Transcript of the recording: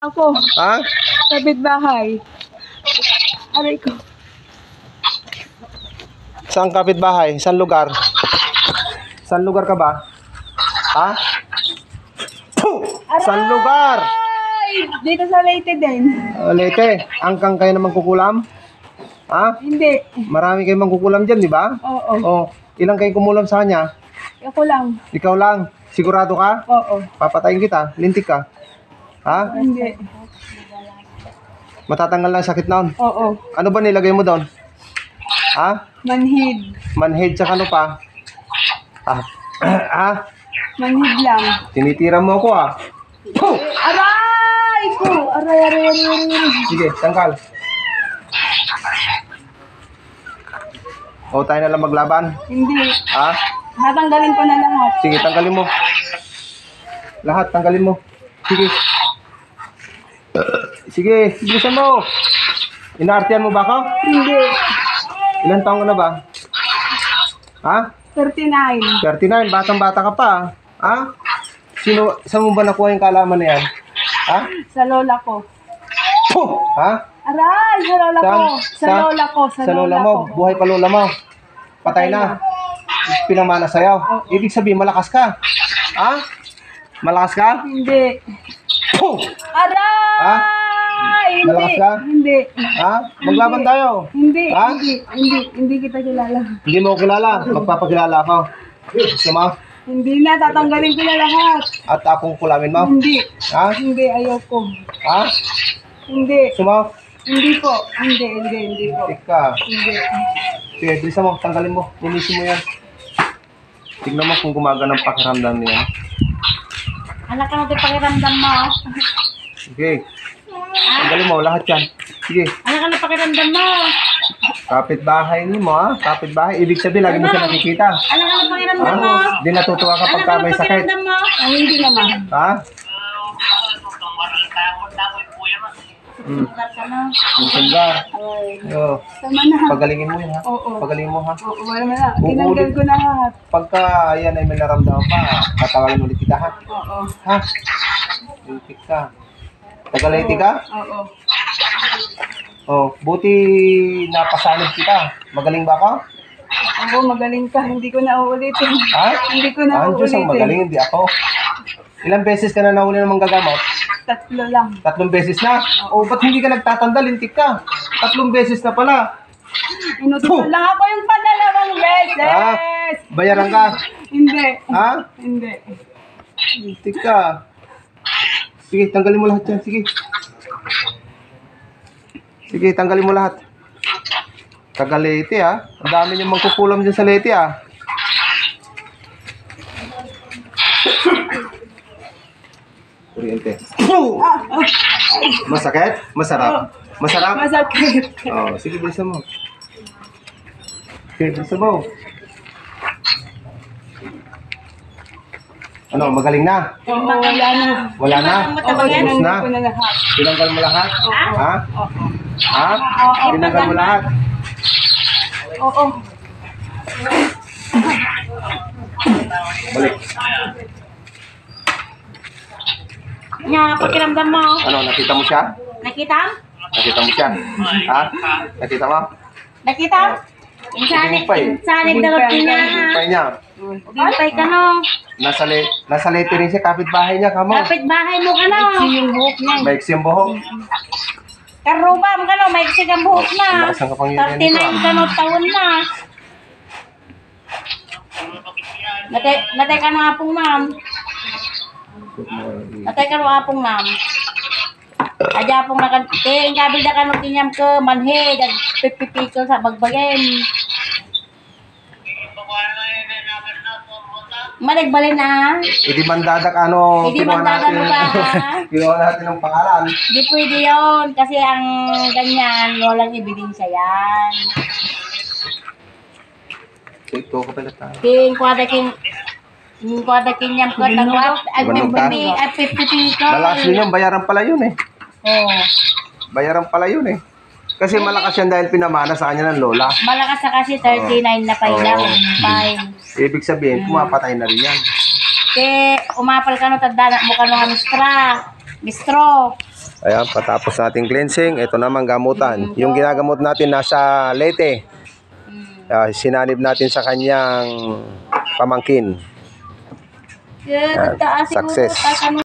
Ako. Ha? Kapitbahay. Aray ko. Saan kapitbahay? Saan lugar? Saan lugar ka ba? Ha? Saan lugar? Ay! Dito sa Leyte din. Leyte, angkang kayo naman kukulam? Ha? Hindi. Marami kayong mangkukulam dyan, di ba? Oo. Oh, ilang kayong kumulam sa kanya? Ako lang. Ikaw lang. Sigurado ka? Oo. Papatayin kita. Lintik ka. Ha? Hindi. Matatanggal lang sakit noon. Oo. Ano ba nilagay mo doon? Ha? Manhid. Manhid sa ano pa? Ah, Manhid lang. tinitira mo ako ah. Aray ko! Aray. Sige, tanggal. O tayo na lang maglaban. Hindi. Ha? Natanggalin ko na lahat. Sige, tanggalin mo. Lahat, tanggalin mo. Sige. Sige, bilisan mo. Inaartihan mo ba ako? Hindi. Ilan taong ka na ba? Ha? 39. 39, batang-bata ka pa. Ha? Saan mo ba nakuha yung kaalaman na yan? Ha? Sa lola ko. Puh! Ha? Aray! Sa lola ko. Sa lola ko. Sa lola mo. Buhay pa lola mo. Patay na. Pinamana sa'yo. Ibig sabihin, malakas ka. Ha? Malakas ka? Hindi. Puh! Aray! Ha? Hindi. Malakas ka? Hindi. Ha? Maglaban tayo. Hindi. Ha? Hindi kita kilala. Hindi mo ko kilala. Magpapakilala ako. Gusto mo? Hindi na, tatanggalin ko na lahat. At akong kulamin mo? Hindi. Ha? Hindi, ayoko. Ha? Hindi. Gusto mo? Hindi po. Hindi po. Ika. Hindi. Sige, bilisan mo. Tanggalin mo. Linisin mo yan. Tignan mo kung gumagana ang pakiramdam niya. Anak ka natin pakiramdam mo. Sige. Tanggalin mo. Lahat yan. Sige. Anak ka natin pakiramdam mo. Kapitbahay niyo mo ha. Kapitbahay. Ibig sabihin, lagi mo siya nakikita. Anak ka natin pakiramdam mo. Ha? Di natutuwa kapag ka may sakit. mo. Ay, hindi naman. Ha? Sulat ka na. Sundar. Ay. Yo. Tama na. Pagalingin mo yan ha. Oo. Pagalingin mo ha. Oo, wala na. Tinanggal ko na lahat. Pagka yan ay may naramdaman pa, tatawagin ulit kita ha. Oo. Ha? Lintik ka. Tagalayti ka? Oo. Oh, buti napasanod kita. Magaling ba ako? Ako, magaling ka. Hindi ko na uulitin. Ha? Hindi ko na Ang Diyos ang uulitin. magaling, hindi ako. Ilang beses ka na nahuli ng manggagamot? 3 lang. 3 beses na? O, ba't hindi ka nagtatanda? Lintik ka. 3 beses na pala. Inutusan lang ako yung pangalawang beses. Ha? Bayaran ka? Hindi. Ha? Hindi. Lintik ka. Sige, tanggalin mo lahat yan. Sige. Sige, tanggalin mo lahat. Taga Leyte ha. Ang dami niyong magkukulam dyan sa Leyte ha. Kuryente. Masakit? Masarap? Masarap? Masakit. Oh, sige, bilisan mo. Sige, bilisan mo. Ano, magaling na? Oo, wala na. Wala na? Oo, Tapos na? tinanggal ko na lahat. Tinanggal mo lahat? Ha? Oo. Ha? Tinanggal mo lahat? Oo. Balik. Nga, pakiramdam mo. Ano, nakita mo siya? Nakita? Nakita mo siya? Ha? Nakita mo? Nakita? Sanig dalot niya. Pay niya. Ugimpay ka no. Nasa Leyte rin siya, kapitbahay niya, kamo. Kapit bahay mo ka no. Maiksi yung buhok niya. Maiksi yung buhok. Karubam ka no, maiksi ang buhok na. Ang lakas ng kapangyarihan nito, 39 ka no, taon na. Natay ka no apong ma'am. Natay ka no apong ma'am. Adya pong nakante, gabi na ka no kinyam ka, manhe, pipipikol sa bagbagin. Managbalin na. Hindi mandadak ano, Hindi kinuha mandadak natin, mo ba? kinuha natin ng pangalan. Hindi pwede yun. Kasi ang ganyan, walang ebidensya yan. Ito ko pala tayo. King kwada kinyam ko tagwat. Ay pipipikol. Malakas din yung bayaran pala yun eh. Oo. Bayaran pala yun eh. Kasi malakas yan dahil pinamana sa kanya ng lola. Malakas na kasi 39 na paila. Oo. Fine. Ibig sabihin, pumapatay na rin yan. Umapal ka no, tagdanak mo ka no hamstra. Bistro. Ayan, patapos natin cleansing, ito naman gamutan. Yung ginagamot natin nasa Leyte. Sinanib natin sa kanyang pamangkin. Yan, taas siguro. Success. Taas ano